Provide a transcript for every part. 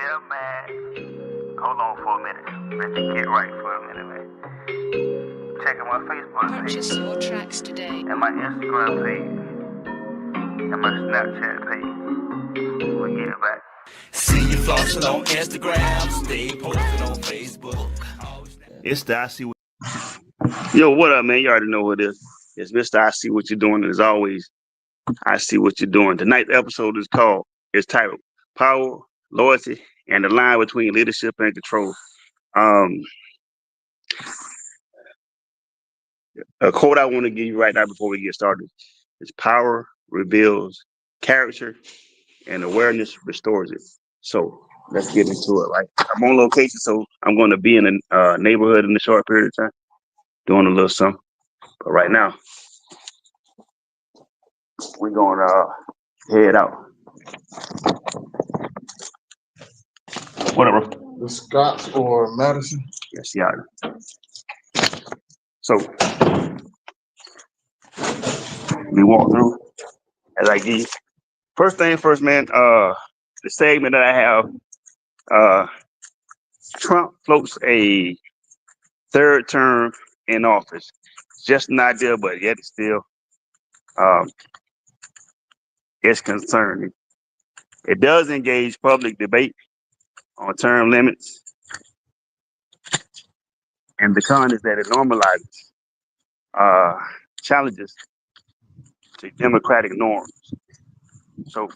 Yeah, man. Hold on for a minute. Let me get right for a minute, man. Checking my Facebook page. Purchase your tracks today. And my Instagram page. And my Snapchat page. We'll get it back. See you flossing on Instagram, stay posted on Facebook. It's the I See What. Yo, what up, man? You already know what it is. It's Mr. I See What You're Doing. And as always, I see what you're doing. Tonight's episode is titled Power, Loyalty, and the Line Between Leadership and Control. A quote I want to give you right now before we get started is power reveals character and awareness restores it. So let's get into it. Like, I'm on location, so I'm going to be in a neighborhood in a short period of time, doing a little something. But right now, we're going to head out. Whatever. The Scotts or Madison? Yes, yeah. So we walk through as I give. First thing first, man. The segment that I have. Trump floats a third term in office. Just an idea, but yet still, it's concerning. It does engage public debate on term limits, and the con is that it normalizes challenges to democratic norms. So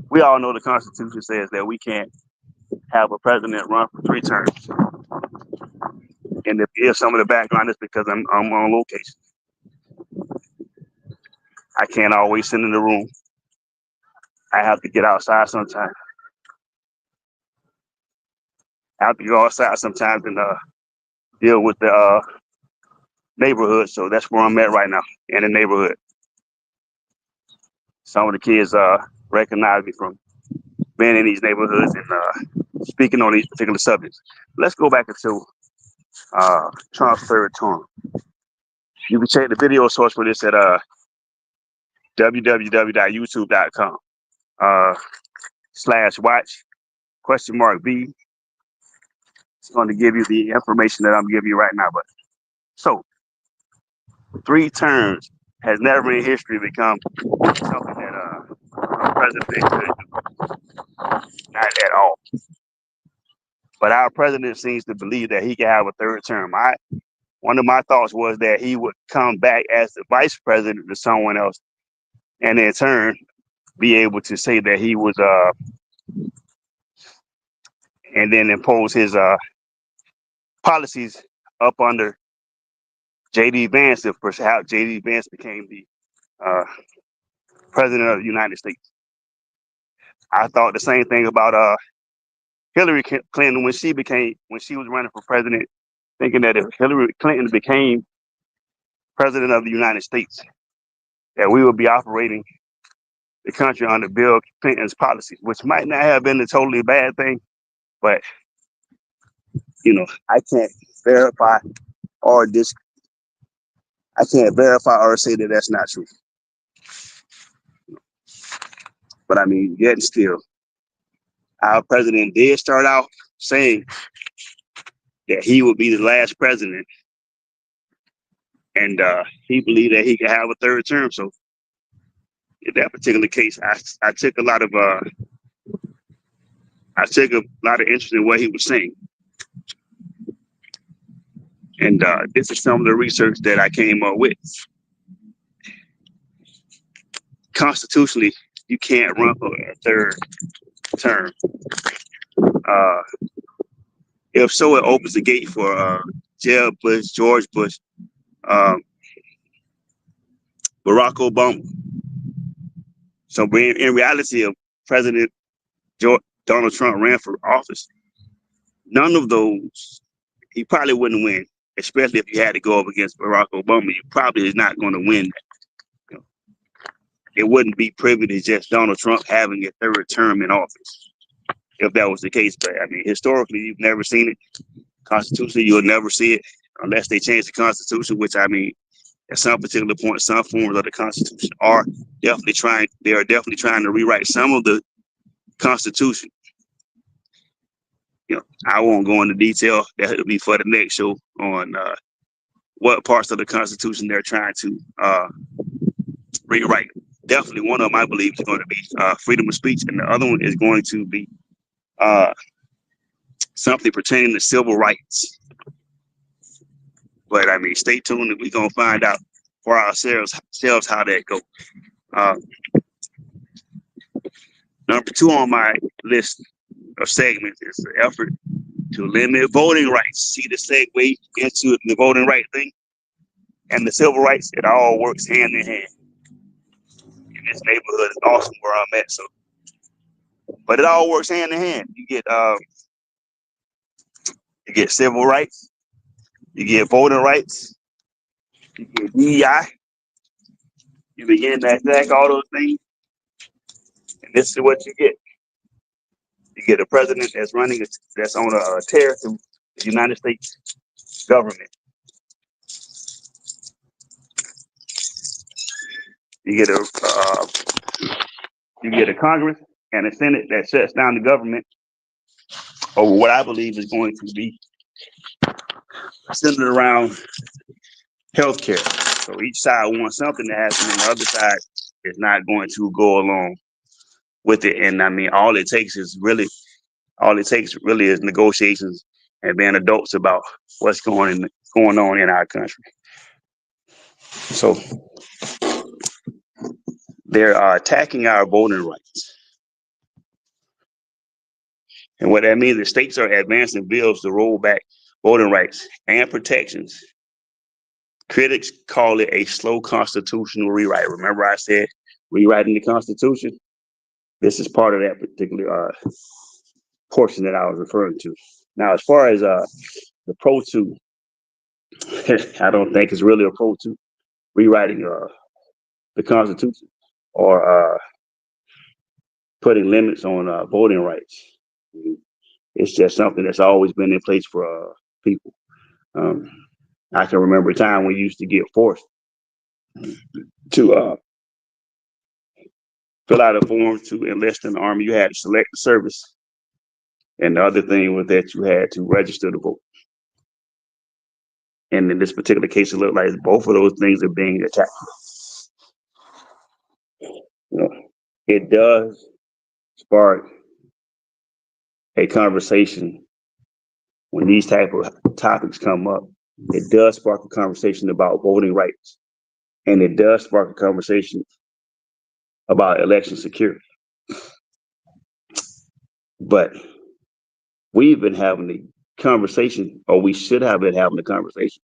we all know the Constitution says that we can't have a president run for 3 terms. And if some of the background is because I'm on location. I can't always sit in the room. I have to get outside sometimes. I have to go outside sometimes and deal with the neighborhood. So that's where I'm at right now, in the neighborhood. Some of the kids recognize me from being in these neighborhoods and speaking on these particular subjects. Let's go back into Trump's third term. You can check the video source for this at www.youtube.com /watch?B. It's going to give you the information that I'm giving you right now. But so 3 terms has never in history become something that a president could do. Not at all. But our president seems to believe that he can have a third term. One of my thoughts was that he would come back as the vice president to someone else, and in turn be able to say that he was and then impose his policies up under J.D. Vance, if perhaps J.D. Vance became the president of the United States. I thought the same thing about Hillary Clinton when she was running for president, thinking that if Hillary Clinton became president of the United States, that we would be operating the country under Bill Clinton's policies, which might not have been a totally bad thing, but I can't verify or say that that's not true. But I mean, yet and still, our president did start out saying that he would be the last president, and he believed that he could have a third term. So in that particular case, I took a lot of interest in what he was saying. And this is some of the research that I came up with. Constitutionally, you can't run for a third term. If so, it opens the gate for Jeb Bush, George Bush, Barack Obama. So in reality, if President Donald Trump ran for office, none of those, he probably wouldn't win. Especially if you had to go up against Barack Obama, you probably is not going to win that. It wouldn't be privy to just Donald Trump having a third term in office, if that was the case. But I mean, historically, you've never seen it. Constitutionally, you'll never see it unless they change the Constitution, which I mean, at some particular point, some forms of the Constitution are definitely trying to rewrite some of the Constitution. I won't go into detail. That'll be for the next show on what parts of the Constitution they're trying to rewrite. Definitely one of them, I believe, is going to be freedom of speech, and the other one is going to be something pertaining to civil rights. But I mean, stay tuned, and we're gonna find out for ourselves how that goes. Number 2 on my list of segments is the effort to limit voting rights. See the segue into the voting right thing and the civil rights. It all works hand in hand. And this neighborhood is awesome where I'm at. So, but it all works hand in hand. You get civil rights, you get voting rights, you get DEI. You begin to attack all those things, and this is what you get. You get a president that's running, that's on a tear through the United States government. You get a Congress and a Senate that shuts down the government over what I believe is going to be centered around healthcare. So each side wants something to happen, and the other side is not going to go along with it. And I mean, all it takes really is negotiations and being adults about what's going on in our country. So they're attacking our voting rights. And what that means is states are advancing bills to roll back voting rights and protections. Critics call it a slow constitutional rewrite. Remember I said rewriting the Constitution? This is part of that particular portion that I was referring to. Now, as far as the pro to, I don't think it's really a pro to rewriting the Constitution or putting limits on voting rights. It's just something that's always been in place for people. I can remember a time when you used to get forced to fill out a form to enlist in the Army. You had to select the service. And the other thing was that you had to register to vote. And in this particular case, it looked like both of those things are being attacked. It does spark a conversation when these type of topics come up. It does spark a conversation about voting rights, and it does spark a conversation about election security. But we've been having a conversation, or we should have been having a conversation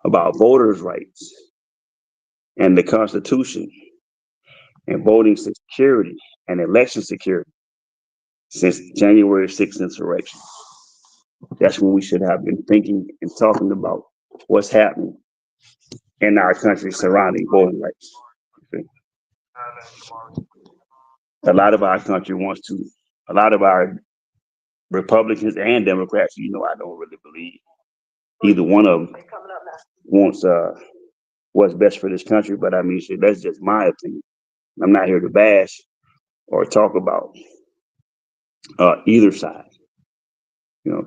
about voters' rights and the Constitution and voting security and election security since January 6th insurrection. That's when we should have been thinking and talking about what's happening in our country surrounding voting rights. Okay. A lot of our country a lot of our Republicans and Democrats, I don't really believe either one of them wants what's best for this country. But I mean, that's just my opinion. I'm not here to bash or talk about either side.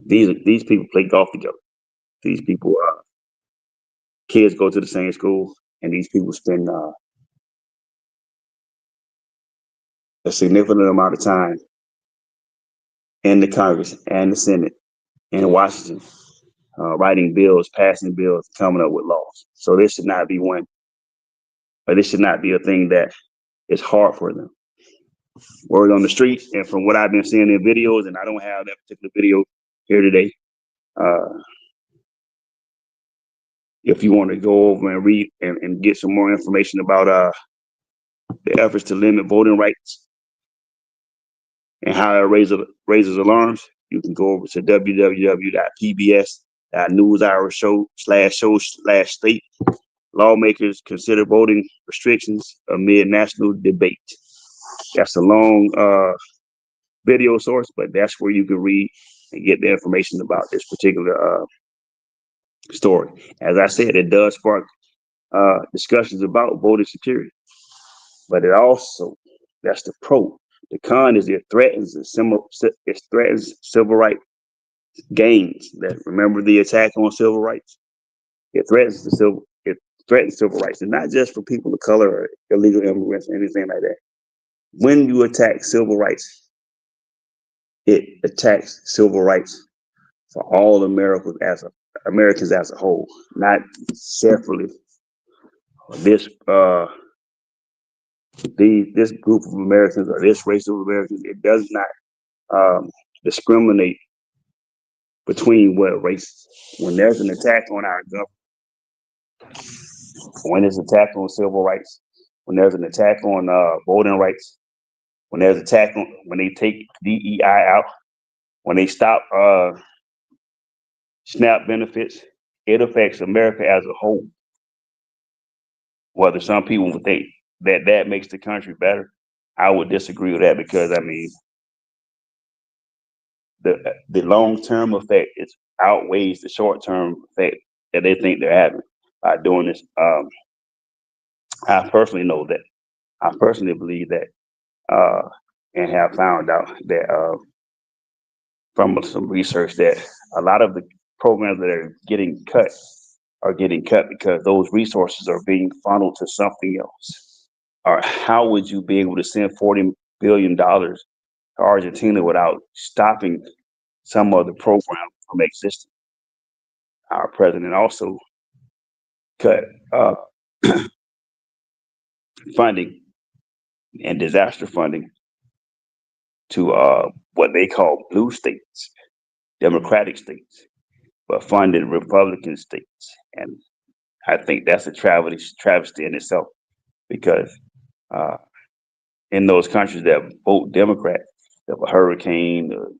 These people play golf together. These people, kids go to the same school, and these people spend a significant amount of time in the Congress and the Senate in Washington, writing bills, passing bills, coming up with laws. So this should not be a thing that is hard for them. Word on the streets, and from what I've been seeing in videos, and I don't have that particular video here today. If you want to go over and read and get some more information about the efforts to limit voting rights and how it raises alarms, you can go over to www.pbs.newshour/show/state. Lawmakers consider voting restrictions amid national debate. That's a long video source, but that's where you can read and get the information about this particular story. As I said, it does spark discussions about voting security, but it also, that's the pro, The con is it threatens civil rights gains. That remember the attack on civil rights. It threatens civil rights, and not just for people of color or illegal immigrants or anything like that. When you attack civil rights, it attacks civil rights for all Americans as a whole, not separately. This this group of Americans or this race of Americans, it does not discriminate between what races. When there's an attack on our government, when there's an attack on civil rights, when there's an attack on voting rights, when there's an attack on when they take DEI out, when they stop SNAP benefits, it affects America as a whole. Whether some people would think that makes the country better, I would disagree with that because I mean the long term effect outweighs the short term effect that they think they're having by doing this. I personally know that. I personally believe that, and have found out that from some research that a lot of the programs that are getting cut because those resources are being funneled to something else. Or how would you be able to send $40 billion to Argentina without stopping some other program from existing? Our president also cut funding and disaster funding to what they call blue states, democratic states, but funded Republican states. And I think that's a travesty in itself because in those countries that vote Democrat, if a hurricane or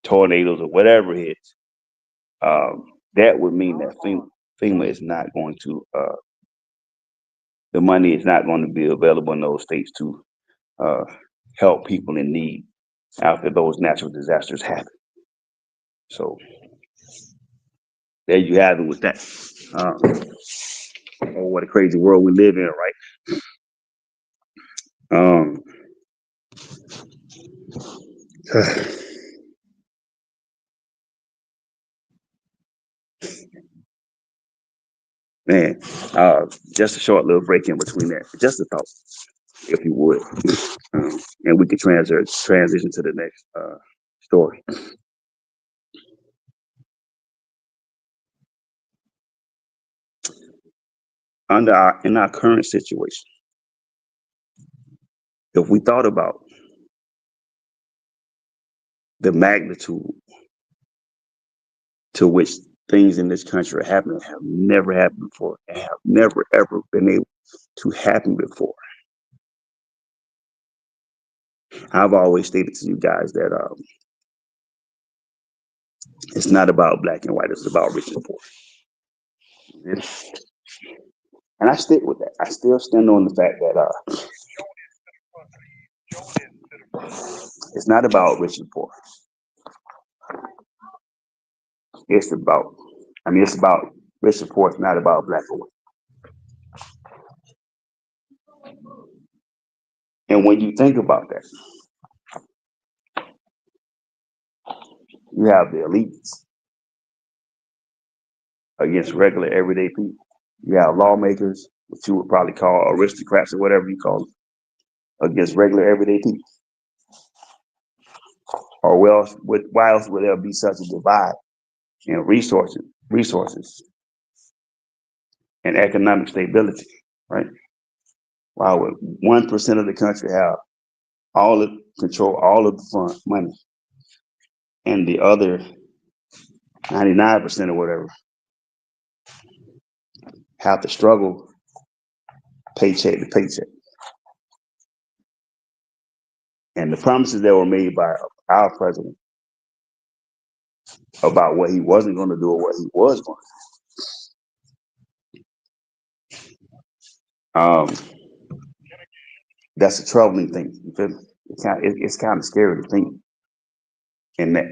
tornadoes or whatever hits, that would mean that FEMA is not going to, the money is not going to be available in those states to help people in need after those natural disasters happen. So there you have it with that. Oh, what a crazy world we live in, right? Man, just a short little break in between that. Just a thought, if you would, and we could transition to the next story. In our current situation, if we thought about the magnitude to which things in this country are happening have never happened before and have never ever been able to happen before. I've always stated to you guys that it's not about black and white, it's about rich and poor. And I stick with that. I still stand on the fact that it's not about rich and poor. It's about rich and poor. It's not about black and white. And when you think about that, you have the elites against regular everyday people. You have lawmakers, which you would probably call aristocrats or whatever you call them, against regular everyday people. Or why else would there be such a divide in resources and economic stability, right? Why would 1% of the country have control all of the money, and the other 99% or whatever have to struggle paycheck to paycheck? And the promises that were made by our president about what he wasn't going to do or what he was going to do. That's a troubling thing. You feel me? It's kind of scary to think in that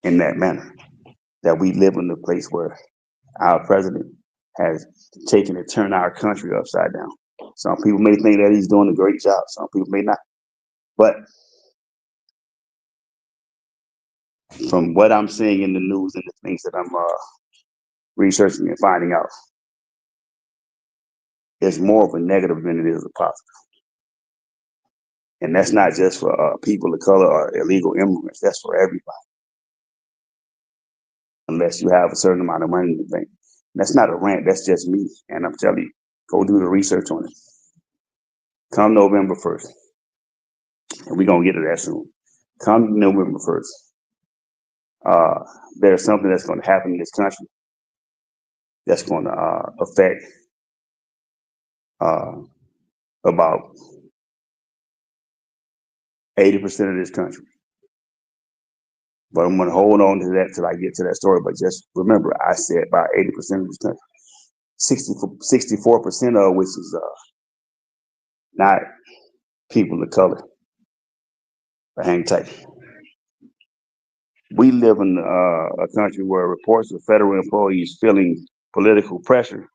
manner, that we live in a place where our president has taken to turn our country upside down. Some people may think that he's doing a great job. Some people may not. But from what I'm seeing in the news and the things that I'm researching and finding out, it's more of a negative than it is a positive. And that's not just for people of color or illegal immigrants. That's for everybody. Unless you have a certain amount of money in the bank. That's not a rant. That's just me. And I'm telling you, go do the research on it. Come November 1st, and we're going to get to that soon. Come November 1st, there's something that's going to happen in this country that's going to affect about 80% of this country. But I'm going to hold on to that till I get to that story. But just remember, I said about 80% of this country, 64% of which is not people of color. But hang tight. We live in a country where reports of federal employees feeling political pressure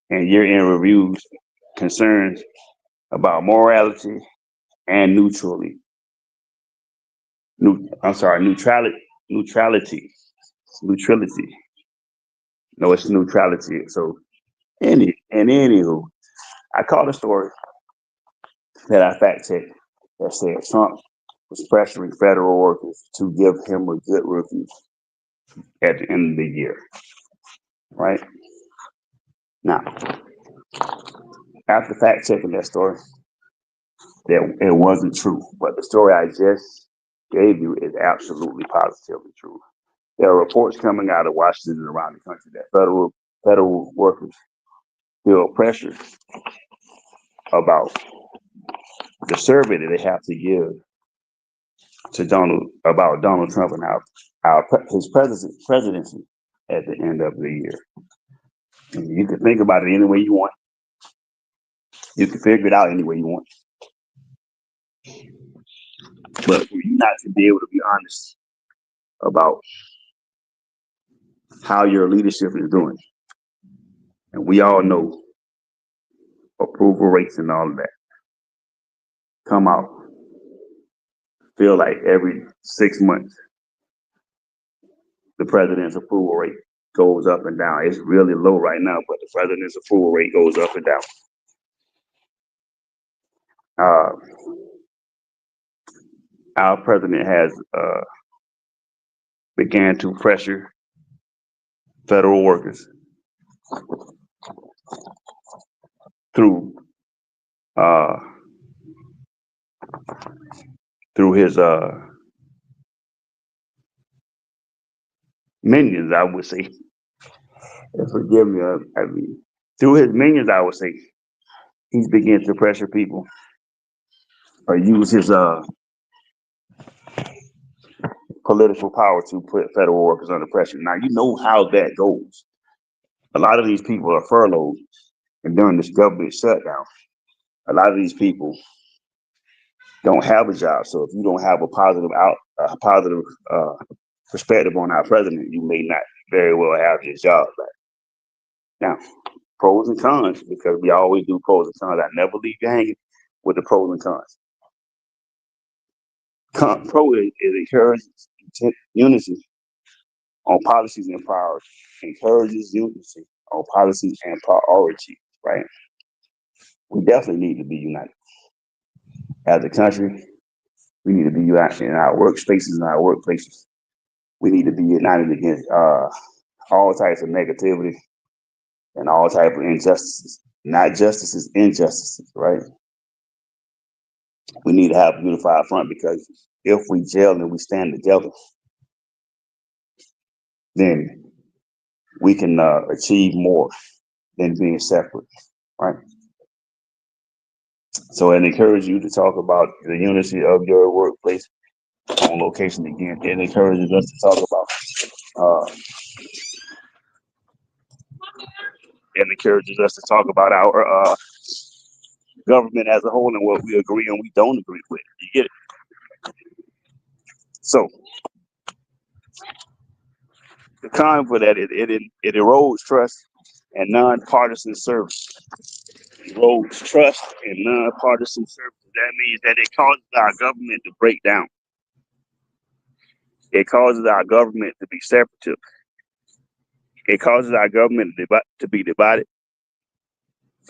and year-end reviews concerns about morality and neutrality. Neutrality. No, it's neutrality. So, anywho, I caught a story that I fact checked that said Trump was pressuring federal workers to give him a good review at the end of the year. Right? Now, after fact checking that story, that it wasn't true. But the story I just gave you is absolutely positively true. There are reports coming out of Washington and around the country that federal workers feel pressure about the survey that they have to give to Donald Trump and his presidency at the end of the year. And you can think about it any way you want. You can figure it out any way you want. But for you not to be able to be honest about how your leadership is doing, and we all know approval rates and all of that come out, feel like every 6 months the president's approval rate goes up and down. It's really low right now, but the president's approval rate goes up and down. Our president has began to pressure federal workers through his minions, I would say. And forgive me, I mean, through his minions, I would say, he's beginning to pressure people or use his political power to put federal workers under pressure. Now, you know how that goes. A lot of these people are furloughed, and during this government shutdown, a lot of these people don't have a job. So if you don't have a positive perspective on our president, you may not very well have your job back. Now, pros and cons, because we always do pros and cons. I never leave you hanging with the pros and cons. Pro is encourages unity on policies and priorities. Encourages unity on policies and priorities, right? We definitely need to be united. As a country, we need to be united in our workspaces and our workplaces. We need to be united against all types of negativity and all types of injustices. Not justices, injustices, right? We need to have a unified front, because if we gel and we stand together, then we can achieve more than being separate, right? So it encourages you to talk about the unity of your workplace on location again. It encourages us to talk about our government as a whole and what we agree and we don't agree with. You get it? So the con for that, it erodes trust and nonpartisan service. Erodes trust and nonpartisan service. that means that it causes our government to break down. It causes our government to be separative. It causes our government to be divided,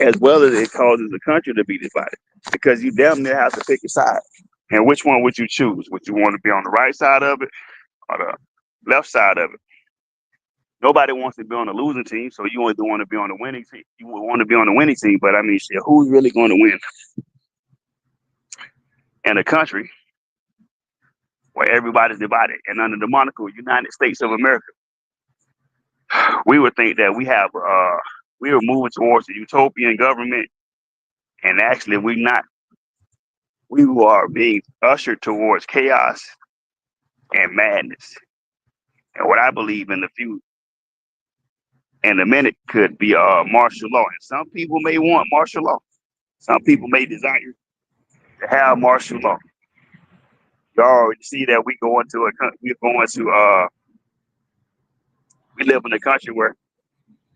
as well as it causes the country to be divided. Because you damn near have to pick a side. And which one would you choose? Would you want to be on the right side of it or the left side of it? Nobody wants to be on the losing team, so you want to be on the winning team. You would want to be on the winning team, but I mean, shit, who's really going to win in a country where everybody's divided? And under the monarchical United States of America, we would think that we were moving towards a utopian government, and actually we're not. We are being ushered towards chaos and madness. And what I believe in a minute could be martial law. And some people may want martial law. Some people may desire to have martial law. You already see that we live in a country where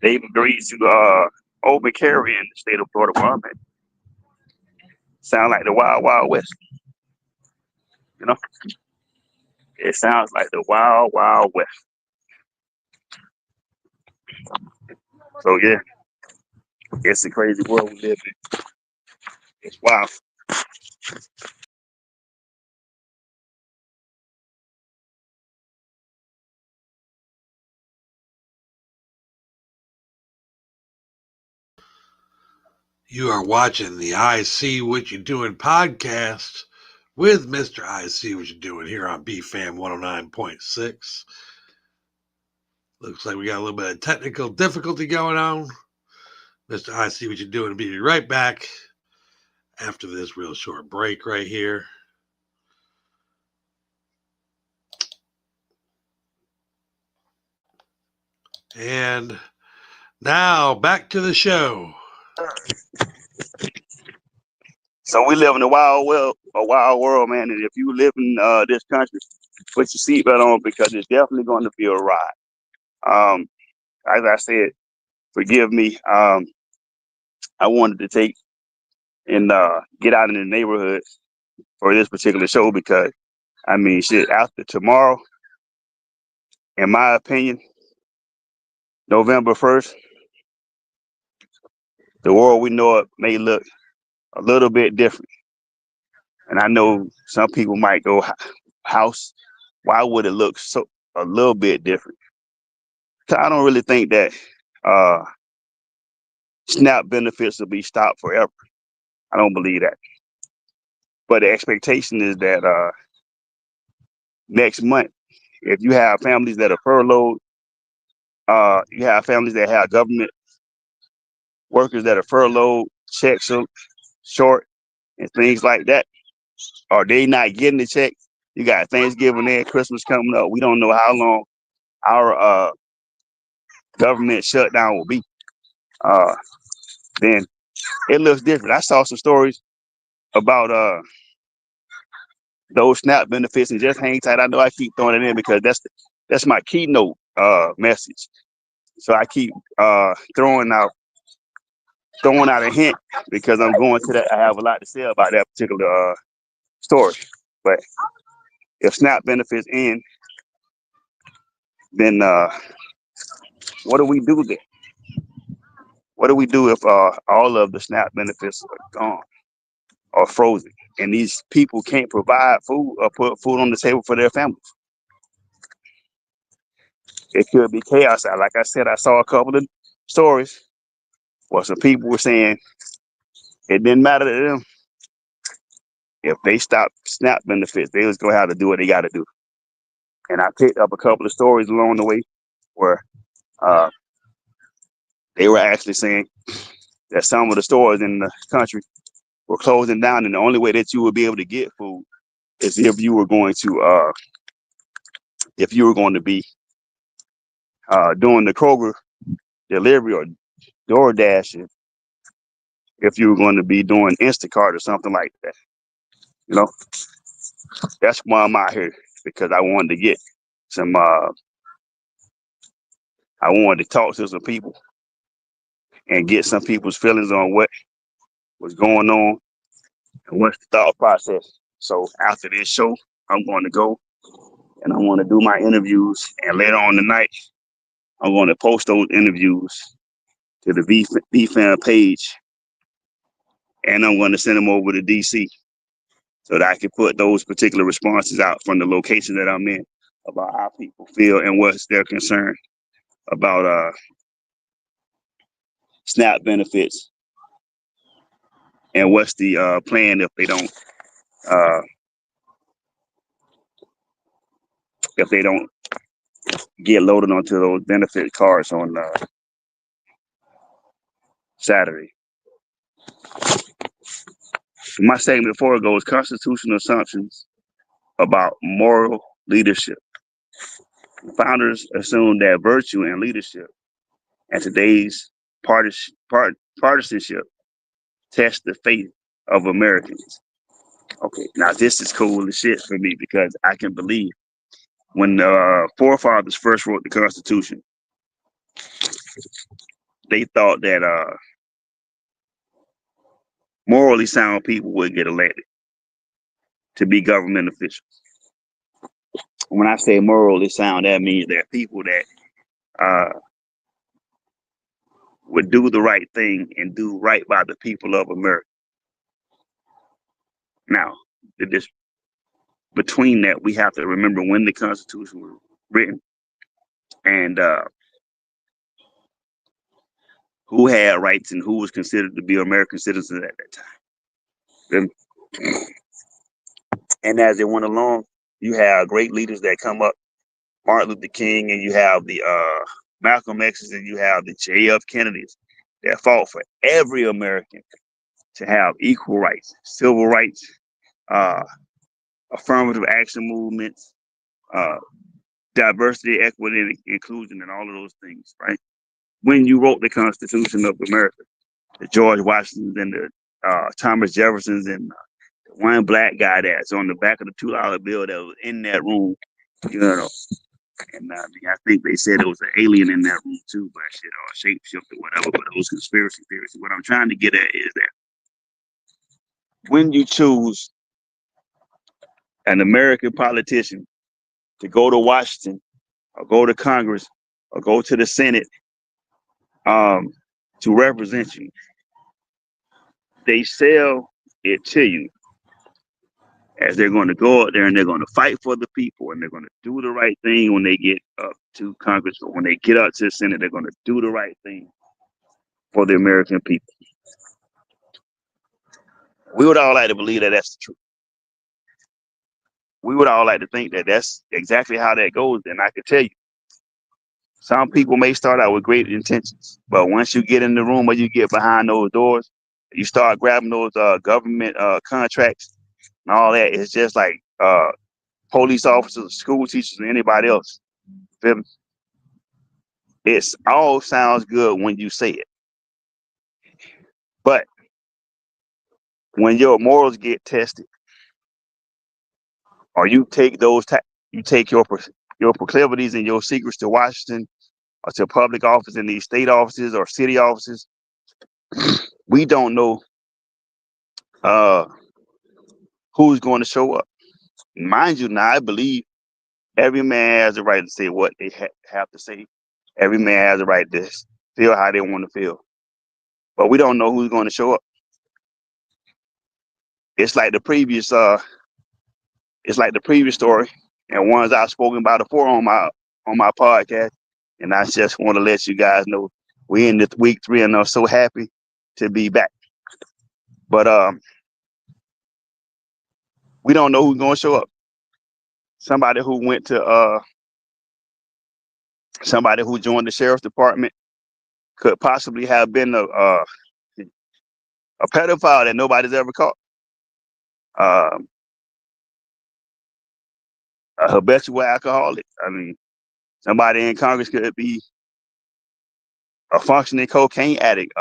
they've agreed to open carry in the state of Florida. Sound like the Wild Wild West, you know? It sounds like the Wild Wild West. So yeah, it's a crazy world we live in. It's wild. You are watching the I See What You Doing podcast with Mr. I See What You Doing here on BFAM 109.6. Looks like we got a little bit of technical difficulty going on. Mr. I See What You're Doing will be right back after this real short break right here. And now back to the show. So we live in a wild world, man. And if you live in this country, put your seatbelt on because it's definitely going to be a ride. As I said, forgive me. I wanted to take and get out in the neighborhood for this particular show because, I mean, shit, after tomorrow, in my opinion, November 1st, the world we know it may look a little bit different. And I know some people might go, house, why would it look so a little bit different? I don't really think that SNAP benefits will be stopped forever. I don't believe that. But the expectation is that next month, if you have families that are furloughed, you have families that have government workers that are furloughed, checks are short, and things like that, or they not getting the check. You got Thanksgiving and Christmas coming up. We don't know how long our government shutdown will be. Then it looks different. I saw some stories about those SNAP benefits, and just hang tight. I know I keep throwing it in because that's my keynote message. So I keep throwing out a hint because I'm going to that. I have a lot to say about that particular story. But if SNAP benefits end, then what do we do then? What do we do if all of the SNAP benefits are gone or frozen, and these people can't provide food or put food on the table for their families? It could be chaos. Like I said, I saw a couple of stories where some people were saying it didn't matter to them if they stopped SNAP benefits. They was gonna have to do what they got to do. And I picked up a couple of stories along the way where they were actually saying that some of the stores in the country were closing down, and the only way that you would be able to get food is if you were going to be doing the Kroger delivery or DoorDash, if you were going to be doing Instacart or something like that. You know, that's why I'm out here, because I wanted to get some. I wanted to talk to some people and get some people's feelings on what was going on and what's the thought process. So after this show, I'm going to go and I want to do my interviews. And later on tonight, I'm going to post those interviews to the BFAM page, and I'm going to send them over to DC so that I can put those particular responses out from the location that I'm in about how people feel and what's their concern about SNAP benefits and what's the plan uh, if they don't get loaded onto those benefit cards on Saturday. My segment before goes constitutional assumptions about moral leadership. Founders assume that virtue and leadership and today's partisanship test the faith of Americans. Okay, now this is cool as shit for me because I can believe when the forefathers first wrote the Constitution, they thought that morally sound people would get elected to be government officials. When I say morally sound, that means they're people that would do the right thing and do right by the people of America. Now, between that, we have to remember when the Constitution was written and who had rights and who was considered to be American citizens at that time. And as it went along, you have great leaders that come up, Martin Luther King, and you have the Malcolm X's, and you have the J.F. Kennedys that fought for every American to have equal rights, civil rights, affirmative action movements, diversity, equity, and inclusion, and all of those things, right? When you wrote the Constitution of America, the George Washingtons and the Thomas Jeffersons and the one black guy that's on the back of the $2 bill that was in that room, you know, and I think they said it was an alien in that room too, but shit, or shapeshift or whatever, but those conspiracy theories. What I'm trying to get at is that when you choose an American politician to go to Washington or go to Congress or go to the Senate to represent you, they sell it to you as they're going to go out there and they're going to fight for the people and they're going to do the right thing when they get up to Congress, or when they get up to the Senate, they're going to do the right thing for the American people. We would all like to believe that that's the truth. We would all like to think that that's exactly how that goes. And I can tell you, some people may start out with great intentions, but once you get in the room or you get behind those doors, you start grabbing those government contracts and all that. It's just like police officers, school teachers, and anybody else. It all sounds good when you say it, but when your morals get tested, or you take you take your proclivities and your secrets to Washington or to public office in these state offices or city offices, we don't know who's going to show up. Mind you, now I believe every man has the right to say what they have to say. Every man has the right to feel how they want to feel, but we don't know who's going to show up. It's like the previous story and ones I've spoken about before on my podcast. And I just want to let you guys know we're in the week 3 and I'm so happy to be back. But we don't know who's going to show up. Somebody who joined the sheriff's department could possibly have been a pedophile that nobody's ever caught. A habitual alcoholic. I mean, somebody in Congress could be a functioning cocaine addict,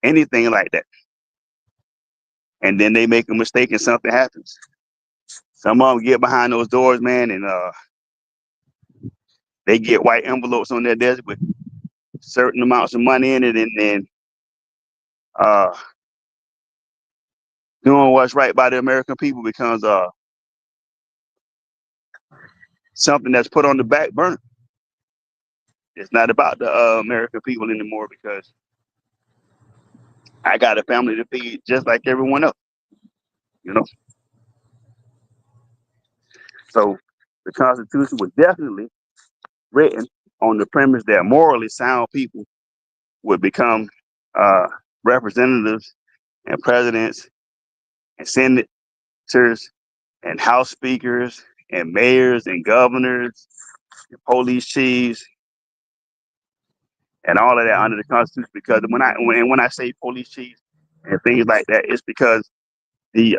anything like that. And then they make a mistake and something happens. Some of them get behind those doors, man, and they get white envelopes on their desk with certain amounts of money in it, and then doing what's right by the American people becomes something that's put on the back burner. It's not about the American people anymore because I got a family to feed just like everyone else, you know. So the Constitution was definitely written on the premise that morally sound people would become representatives and presidents and senators and house speakers and mayors and governors and police chiefs and all of that under the Constitution. Because when I say police chiefs and things like that, it's because the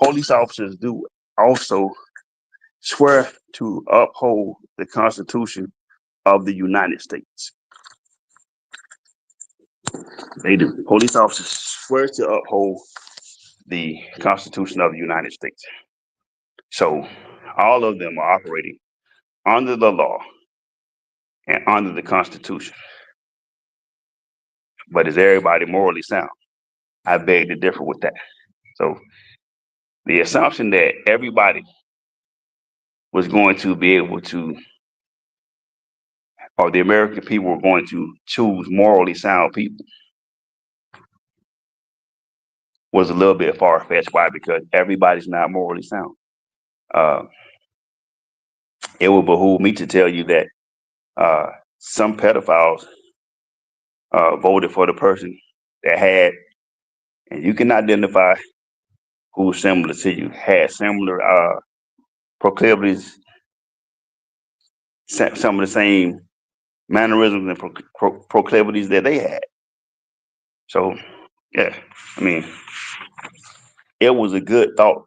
police officers do also swear to uphold the Constitution of the United States. They do. Police officers swear to uphold the Constitution of the United States. So all of them are operating under the law and under the Constitution. But is everybody morally sound? I beg to differ with that. So the assumption that everybody was going to be able to, or the American people were going to choose morally sound people was a little bit far-fetched. Why? Because everybody's not morally sound. It would behoove me to tell you that some pedophiles voted for the person that had, and you can identify who's similar to you, had similar proclivities, some of the same mannerisms and proclivities that they had. So, yeah, I mean, it was a good thought,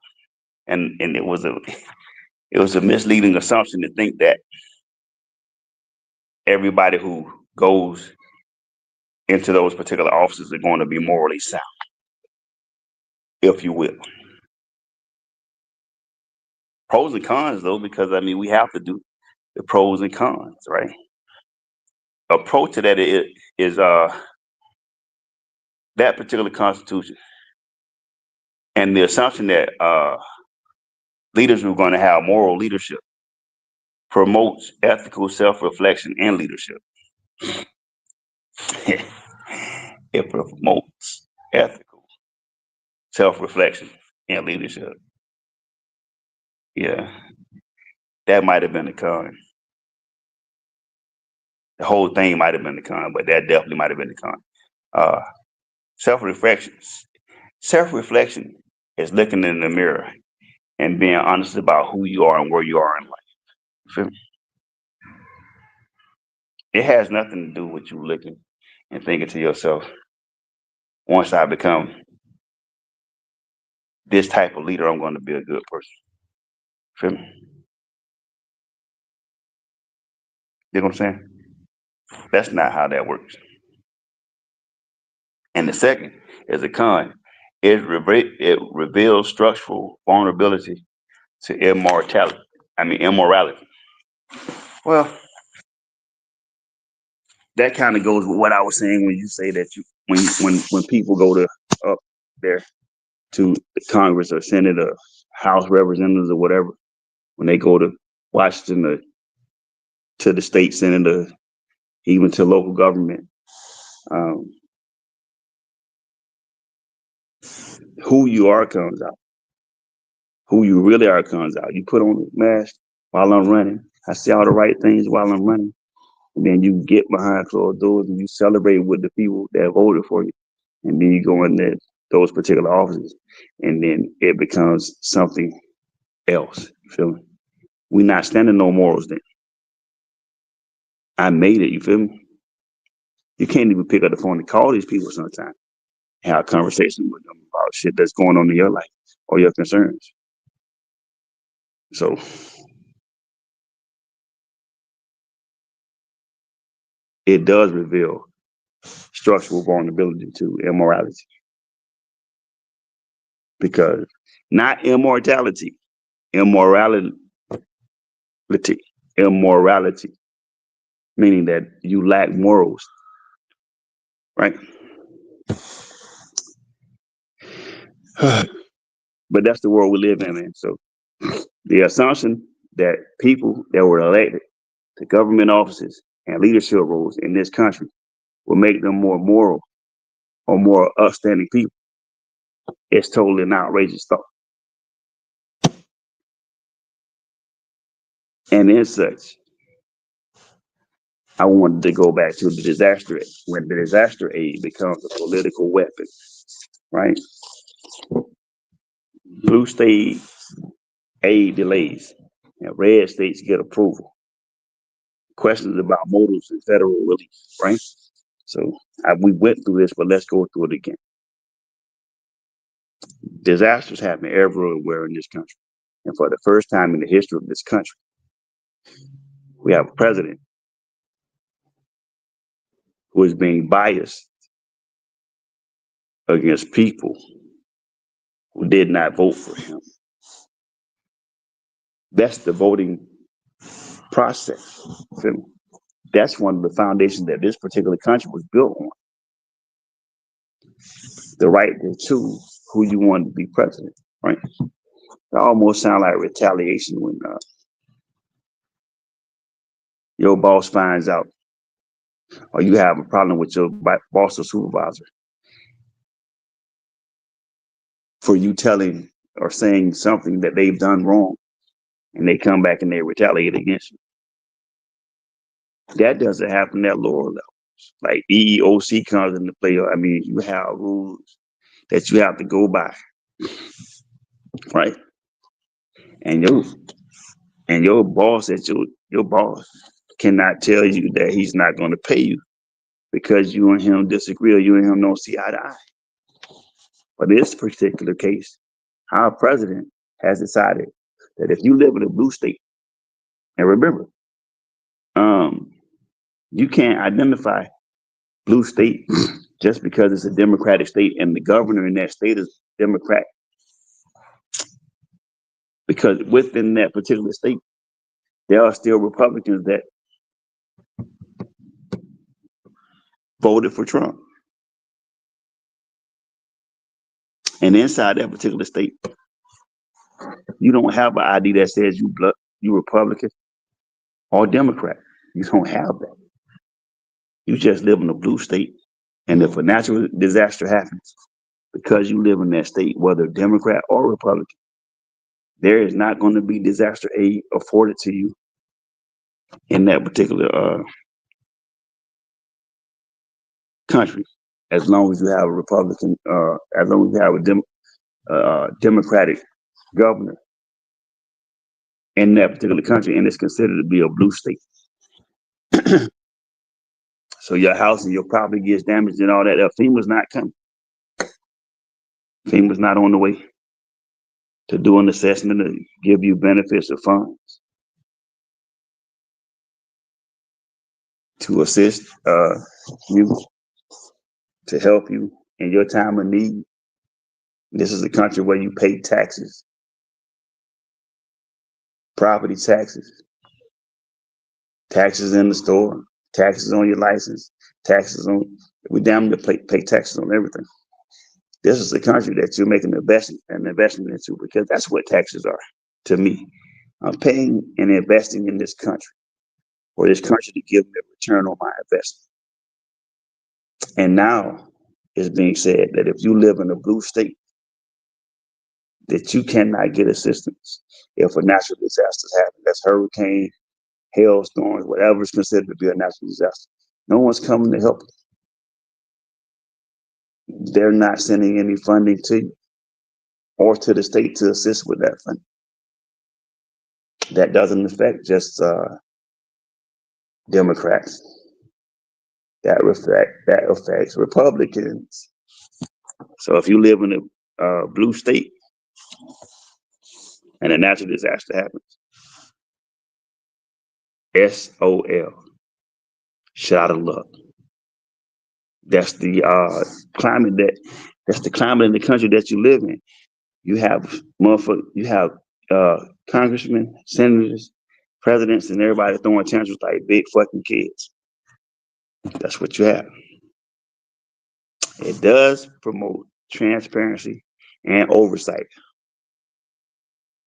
and it was a misleading assumption to think that everybody who goes into those particular offices are going to be morally sound, if you will. Pros and cons, though, because I mean, we have to do the pros and cons, right? Approach to that is that particular Constitution and the assumption that leaders who are going to have moral leadership promotes ethical self-reflection and leadership. It promotes ethical self-reflection and leadership. Yeah, that might have been a con. The whole thing might have been the con, but that definitely might have been the con. Uh, self-reflection. Self-reflection is looking in the mirror and being honest about who you are and where you are in life. You feel me? It has nothing to do with you looking and thinking to yourself, once I become this type of leader, I'm going to be a good person. Feel me? You know what I'm saying? That's not how that works. And the second is a con. It reveals structural vulnerability to immorality. Well, that kind of goes with what I was saying when you say that when people go to up there to the Congress or Senate or House Representatives or whatever, when they go to Washington to the state Senate or even to local government, who you are comes out. Who you really are comes out. You put on a mask while I'm running. I say all the right things while I'm running. And then you get behind closed doors and you celebrate with the people that voted for you. And then you go in those particular offices. And then it becomes something else. You feel me? We're not standing no morals then. I made it, you feel me? You can't even pick up the phone and call these people sometimes. Have a conversation with them about shit that's going on in your life or your concerns. So it does reveal structural vulnerability to immorality. Because not immortality, immorality, immorality, meaning that you lack morals, right? But that's the world we live in, man. So the assumption that people that were elected to government offices and leadership roles in this country will make them more moral or more upstanding people is totally an outrageous thought. And as such, I wanted to go back to the disaster aid. When the disaster aid becomes a political weapon, right? Blue state aid delays and red states get approval. Questions about motives and federal relief, right? So we went through this, but let's go through it again. Disasters happen everywhere in this country. And for the first time in the history of this country, we have a president who is being biased against people who did not vote for him. That's the voting process. That's one of the foundations that this particular country was built on. The right to choose who you want to be president, right? It almost sounds like retaliation when your boss finds out or you have a problem with your boss or supervisor for you telling or saying something that they've done wrong, and they come back and they retaliate against you. That doesn't happen at lower levels. Like EEOC comes into play. I mean, you have rules that you have to go by, right? And your boss your boss cannot tell you that he's not going to pay you because you and him disagree or you and him don't see eye to eye. But in this particular case, our president has decided that if you live in a blue state, and remember, you can't identify blue state just because it's a Democratic state and the governor in that state is Democrat. Because within that particular state, there are still Republicans that voted for Trump. And inside that particular state, you don't have an ID that says you Republican or Democrat. You don't have that. You just live in a blue state. And if a natural disaster happens, because you live in that state, whether Democrat or Republican, there is not going to be disaster aid afforded to you in that particular country, as long as you have a Republican, as long as you have a Democratic governor in that particular country, and it's considered to be a blue state. So your house and your property gets damaged and all that. FEMA's not coming. FEMA's not on the way to do an assessment to give you benefits or funds to assist you, to help you in your time of need. This is a country where you pay taxes, property taxes, taxes in the store, taxes on your license, taxes on, we damn near pay taxes on everything. This is a country that you're making an investment into, because that's what taxes are to me. I'm paying and investing in this country for this country to give me a return on my investment. And now it's being said that if you live in a blue state, that you cannot get assistance if a natural disaster happens. That's hurricane, hailstorms, whatever is considered to be a natural disaster. No one's coming to help you. They're not sending any funding to you or to the state to assist with that funding. That doesn't affect just Democrats. That affects Republicans. So if you live in a blue state and a natural disaster happens, SOL, shot of luck. That's the climate that's the climate in the country that you live in. You have congressmen, senators, presidents, and everybody throwing tantrums like big fucking kids. That's what you have. It does promote transparency and oversight,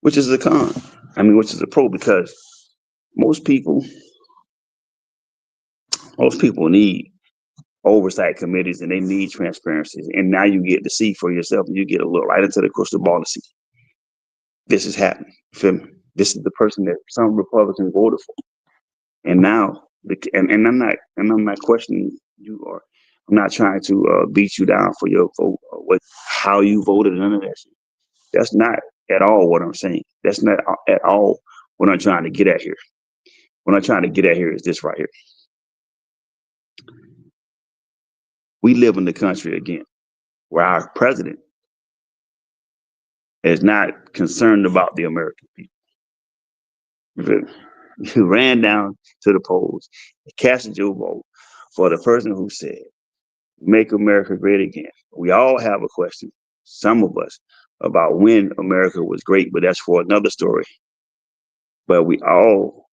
which is a con. Which is a pro, because most people need oversight committees, and they need transparency. And now you get to see for yourself, and you get a look right into the crystal ball to see this is happening. Feel me? This is the person that some Republicans voted for, and now and I'm not questioning you, or I'm not trying to beat you down for your vote or how you voted. None of that shit. That's not at all what I'm saying. That's not at all what I'm trying to get at here. What I'm trying to get at here is this right here. We live in the country again where our president is not concerned about the American people. You ran down to the polls and casted your vote for the person who said, "Make America great again." We all have a question, some of us, about when America was great, but that's for another story. But we all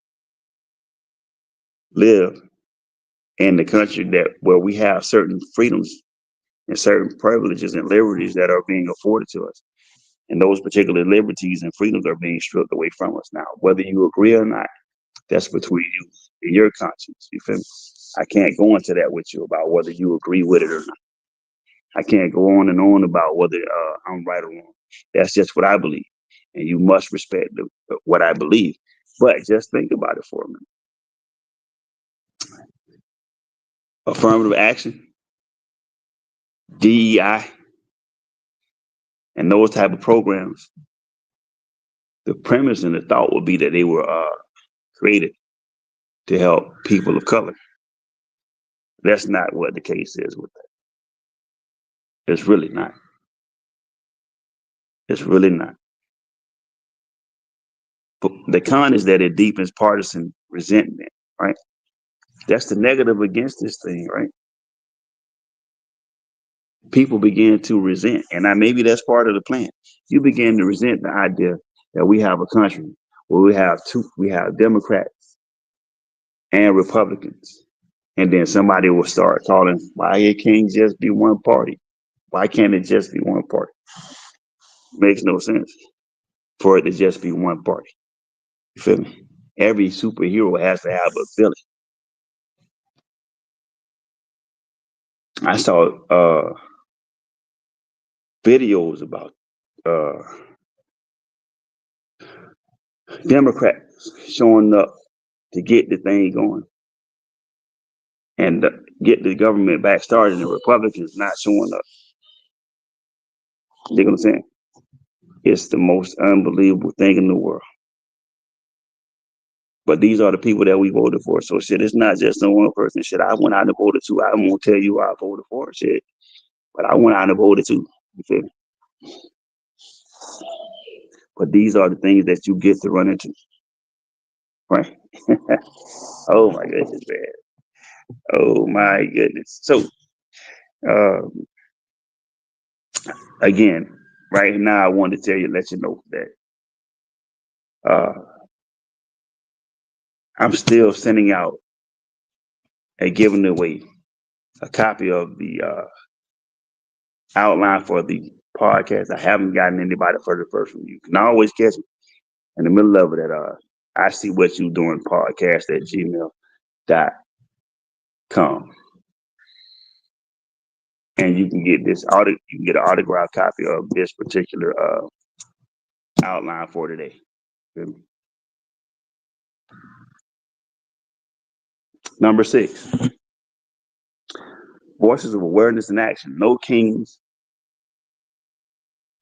live in the country where we have certain freedoms and certain privileges and liberties that are being afforded to us. And those particular liberties and freedoms are being stripped away from us now. Whether you agree or not, that's between you and your conscience. You feel me? I can't go into that with you about whether you agree with it or not. I can't go on and on about whether I'm right or wrong. That's just what I believe. And you must respect what I believe. But just think about it for a minute. Affirmative action, DEI, and those type of programs, the premise and the thought would be that they were created to help people of color. That's not what the case is with that. It's really not. It's really not. But the con is that it deepens partisan resentment, right? That's the negative against this thing, right? People begin to resent, and maybe that's part of the plan. You begin to resent the idea that we have a country where we have Democrats and Republicans, and then somebody will start calling, why it can't just be one party? Why can't it just be one party? Makes no sense for it to just be one party. You feel me? Every superhero has to have a villain. I saw videos about Democrats showing up to get the thing going and get the government back started, and Republicans not showing up. You know what I'm saying? It's the most unbelievable thing in the world. But these are the people that we voted for. So shit, it's not just no one person. Shit, I went out and voted too. I won't tell you who I voted for, shit. But I went out and voted too. You feel me? But these are the things that you get to run into. Right? Oh my goodness, man. Oh my goodness. So again, right now I wanted to tell you, let you know that I'm still sending out and giving away a copy of the outline for the podcast. I haven't gotten anybody for the first one. You can always catch me in the middle of it at I see what you doing podcast at gmail.com. And you can get you can get an autographed copy of this particular outline for today. Number 6, voices of awareness and action. No kings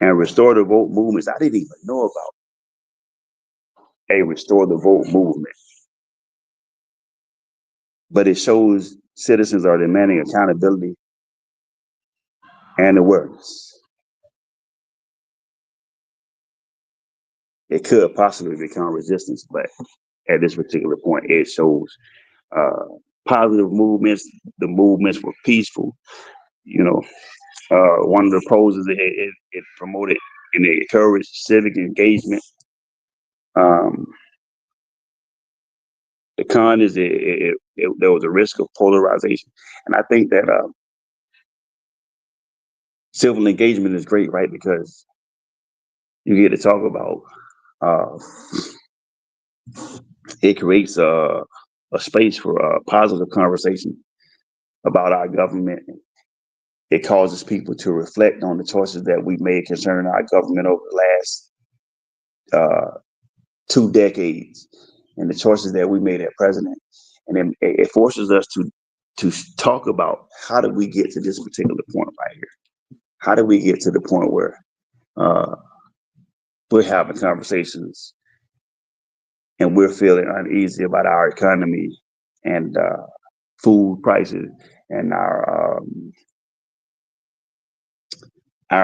and restore the vote movements. I didn't even know about a restore the vote movement, but it shows citizens are demanding accountability and awareness. It could possibly become resistance, but at this particular point, it shows positive movements. The movements were peaceful. You know, one of the poses it promoted and it encouraged civic engagement. The con is there was a risk of polarization, and I think that civil engagement is great, right? Because you get to talk about. Uh, it creates a space for positive conversation about our government. It causes people to reflect on the choices that we made concerning our government over the last 2 decades and the choices that we made as president. And then it forces us to talk about how did we get to this particular point right here? How did we get to the point where uh, we're having conversations and we're feeling uneasy about our economy and food prices and our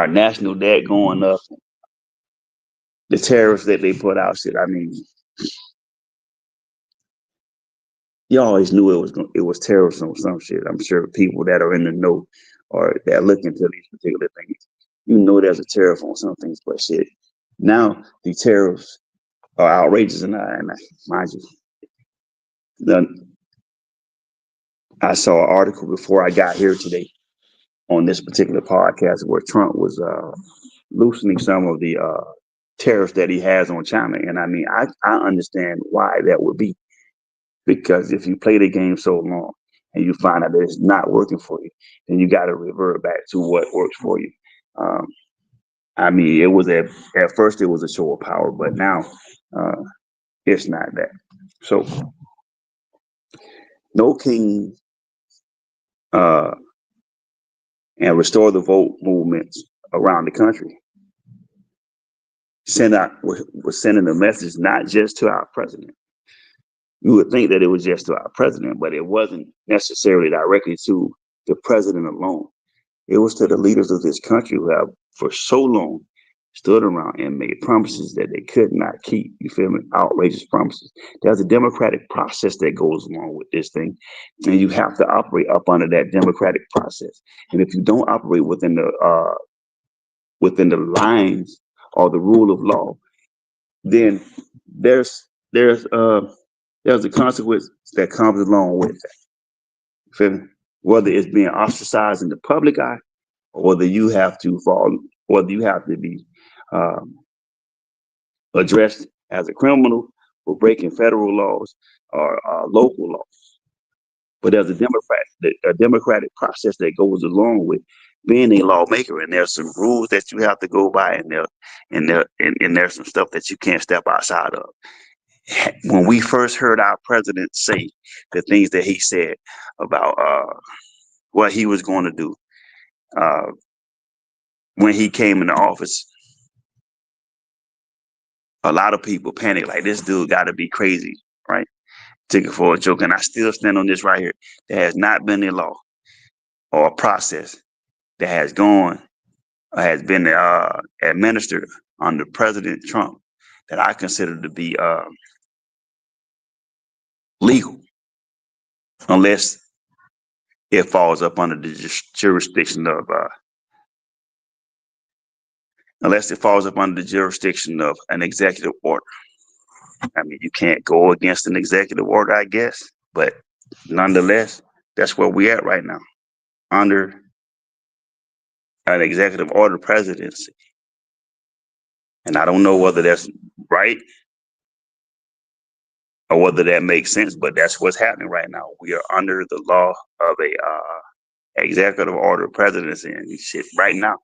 national debt going up, the tariffs that they put out. Shit, I mean, you always knew it was tariffs on some shit. I'm sure people that are in the know or that look into these particular things, you know, there's a tariff on some things, but shit, now the tariffs are outrageous, and mind you, I saw an article before I got here today on this particular podcast where Trump was loosening some of the tariffs that he has on China, and I mean, I understand why that would be. Because if you play the game so long and you find out that it's not working for you, then you got to revert back to what works for you. Um, I mean, it was at first it was a show of power, but now uh, it's not that. So no king uh, and restore the vote movements around the country we're sending a message not just to our president. You would think that it was just to our president, but it wasn't necessarily directly to the president alone. It was to the leaders of this country who have for so long stood around and made promises that they could not keep. You feel me? Outrageous promises. There's a democratic process that goes along with this thing, and you have to operate up under that democratic process. And if you don't operate within the lines or the rule of law, then there's there's uh there's a consequence that comes along with that. You feel me? Whether it's being ostracized in the public eye, or whether you have to fall, whether you have to be um, addressed as a criminal for breaking federal laws or local laws. But there's a democratic process that goes along with being a lawmaker, and there's some rules that you have to go by, and there's some stuff that you can't step outside of. When we first heard our president say the things that he said about what he was going to do uh, when he came into office, a lot of people panicked, like this dude got to be crazy, right? Took it for a joke, and I still stand on this right here. There has not been a law or a process that has gone or has been administered under President Trump that I consider to be legal, unless it falls up under the jurisdiction of an executive order. I mean, you can't go against an executive order, I guess, but nonetheless, that's where we at right now, under an executive order presidency. And I don't know whether that's right or whether that makes sense, but that's what's happening right now. We are under the law of a executive order presidency and shit right now.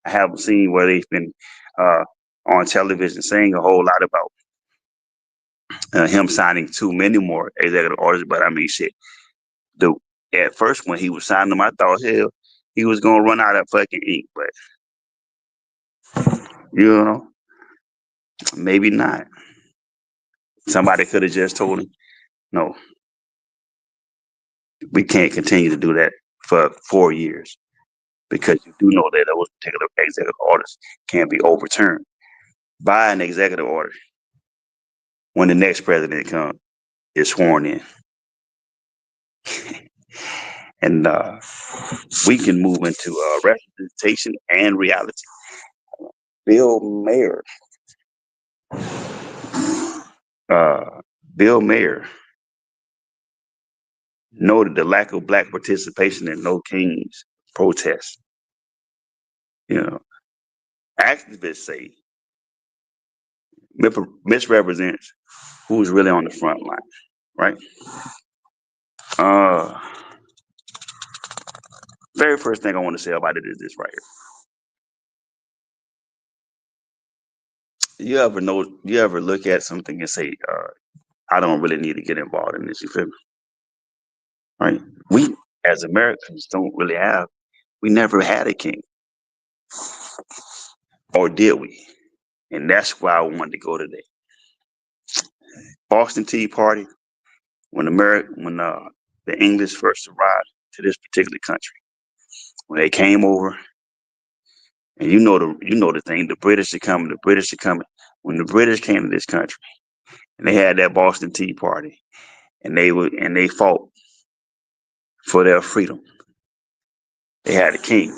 I haven't seen where they've been on television saying a whole lot about him signing too many more executive orders, but I mean, shit. The At first when he was signing them, I thought hell he was gonna run out of fucking ink, but you know, maybe not. Somebody could have just told him, no, we can't continue to do that for 4 years because you do know that those particular executive orders can be overturned by an executive order when the next president comes is sworn in. And we can move into representation and reality. Bill Mayer. Bill Mayer noted the lack of black participation in No Kings protests. You know, activists say misrepresents who's really on the front line, right? Very first thing I want to say about it is this right here. You ever look at something and say, I don't really need to get involved in this, you feel me? Right? We as Americans we never had a king. Or did we? And that's why I wanted to go today. Boston Tea Party, when the English first arrived to this particular country, when they came over, and you know the thing, the British are coming. When the British came to this country, and they had that Boston Tea Party, and they fought for their freedom. They had a king.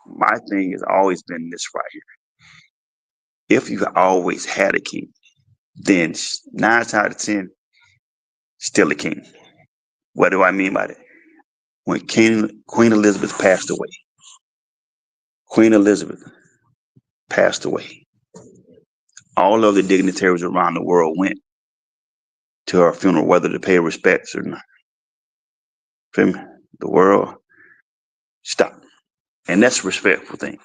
My thing has always been this right here. If you always had a king, then 9 out of 10, still a king. What do I mean by that? When Queen Elizabeth passed away, all of the dignitaries around the world went to her funeral, whether to pay respects or not. Feel me? The world stopped. And that's a respectful thing.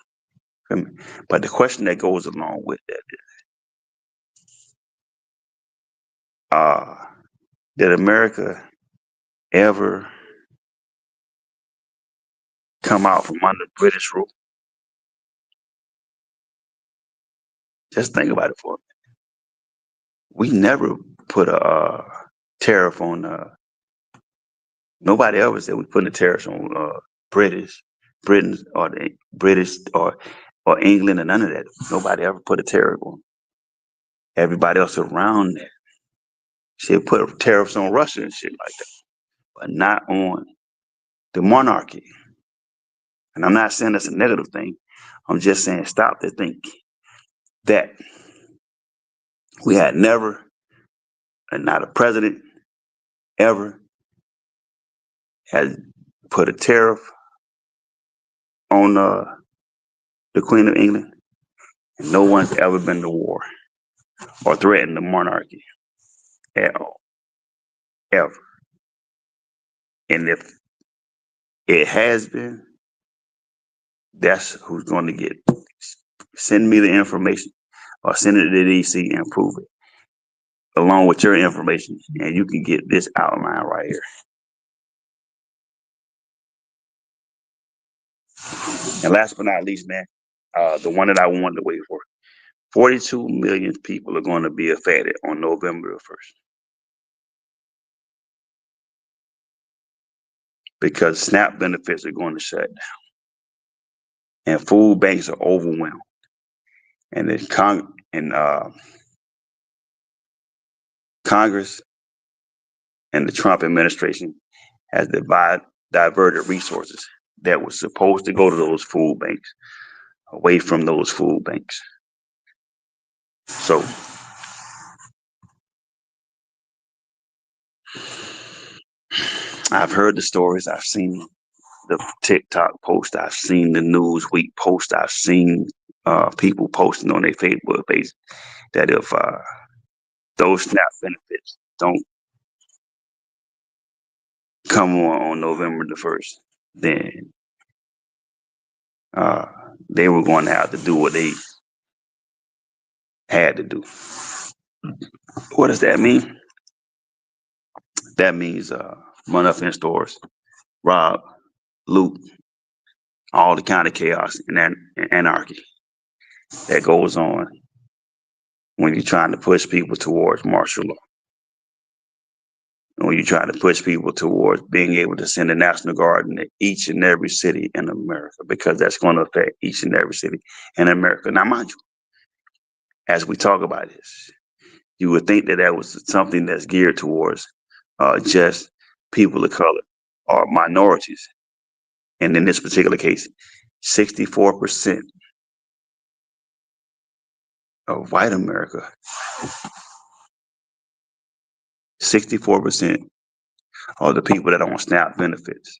Feel me? But the question that goes along with that is, did America ever come out from under British rule? Just think about it for a minute. We never put a tariff on. Nobody ever said we put a tariff on Britain, or the British, or England, or none of that. Nobody ever put a tariff on. Everybody else around that should put tariffs on Russia and shit like that, but not on the monarchy. And I'm not saying that's a negative thing. I'm just saying stop to think that we had never, and not a president ever, had put a tariff on the Queen of England, and no one's ever been to war or threatened the monarchy at all, ever. And if it has been, that's who's going to get. Send me the information or send it to DC and prove it, along with your information, and you can get this outline right here. And last but not least, man, the one that I wanted to wait for, 42 million people are going to be affected on November 1st. Because SNAP benefits are going to shut down. And food banks are overwhelmed. And Congress and the Trump administration has diverted resources that were supposed to go to those food banks away from those food banks. So I've heard the stories, I've seen the TikTok post, I've seen the Newsweek post, I've seen people posting on their Facebook page that if those SNAP benefits don't come on November 1st, then they were going to have to do what they had to do. What does that mean? That means run up in stores, rob, loot, all the kind of chaos and anarchy that goes on when you're trying to push people towards martial law. When you're trying to push people towards being able to send a National Guard in each and every city in America, because that's going to affect each and every city in America. Now, mind you, as we talk about this, you would think that was something that's geared towards just people of color or minorities. And in this particular case, 64% of white America, 64% of the people that are on SNAP benefits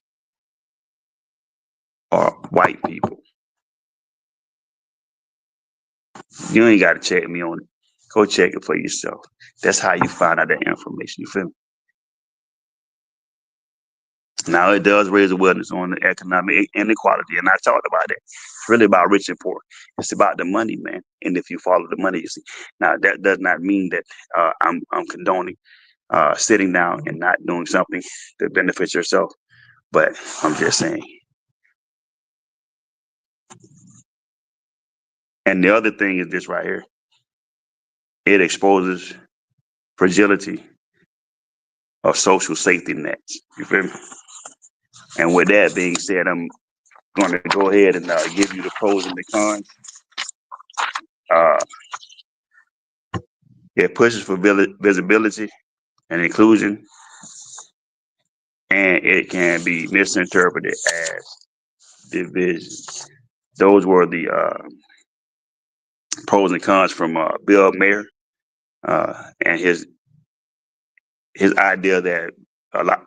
are white people. You ain't got to check me on it. Go check it for yourself. That's how you find out that information. You feel me? Now it does raise awareness on the economic inequality, and I talked about that. It's really about rich and poor. It's about the money, man. And if you follow the money, you see. Now that does not mean that I'm condoning sitting down and not doing something that benefits yourself. But I'm just saying. And the other thing is this right here. It exposes fragility of social safety nets. You feel me? And with that being said, I'm going to go ahead and give you the pros and the cons. It pushes for visibility and inclusion, and it can be misinterpreted as division. Those were the pros and cons from Bill Mayer and his idea that a lot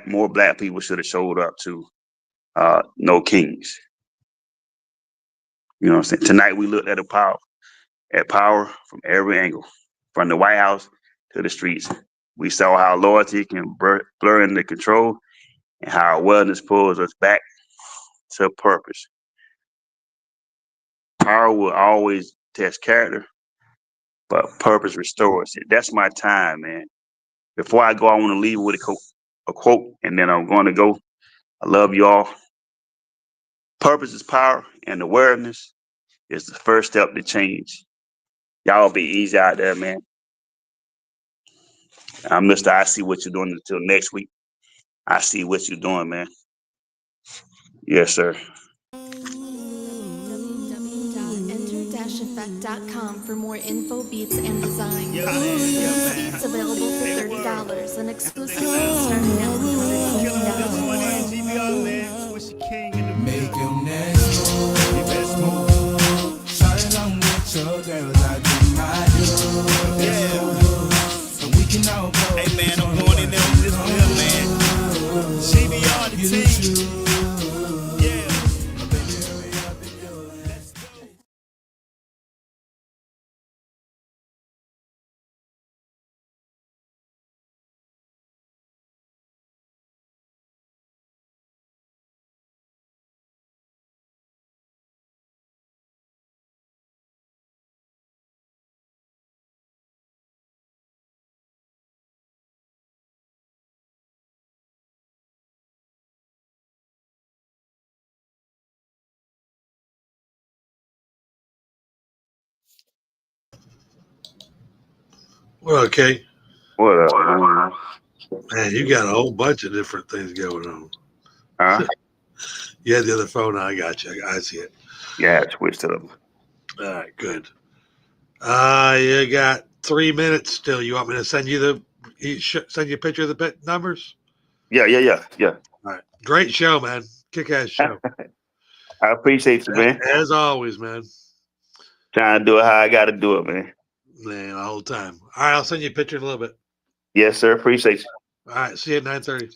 more black people should have showed up to No Kings. You know what I'm saying? Tonight we looked at power from every angle, from the White House to the streets. We saw how loyalty can blur into control and how awareness pulls us back to purpose. Power will always test character, but purpose restores it. That's my time, man. Before I go, I want to leave with a quote, and then I'm going to go. I love you all. Purpose is power, and awareness is the first step to change. Y'all be easy out there, man. I'm Mr. I see what you're doing until next week. I see what you're doing, man. Yes, sir. www.enter-effect.com for more info, beats, and designs. Beats available for $30 and exclusive beats starting at $150. Make your next move. Shawty, I'm with your girls, I do my do. So we can all go. Hey man, I'm going in there with this real man. She be on the team. Yeah. Well, okay. What up, man? Man, you got a whole bunch of different things going on. Huh? You had the other phone. I got you. I see it. Yeah, switch to them. All right, good. You got 3 minutes still. You want me to send you send you a picture of the pit numbers? Yeah. All right. Great show, man. Kick-ass show. I appreciate you, man. As always, man. Trying to do it how I got to do it, man. Man, the whole time. All right, I'll send you a picture in a little bit. Yes, sir. Appreciate you. All right, see you at 9:30.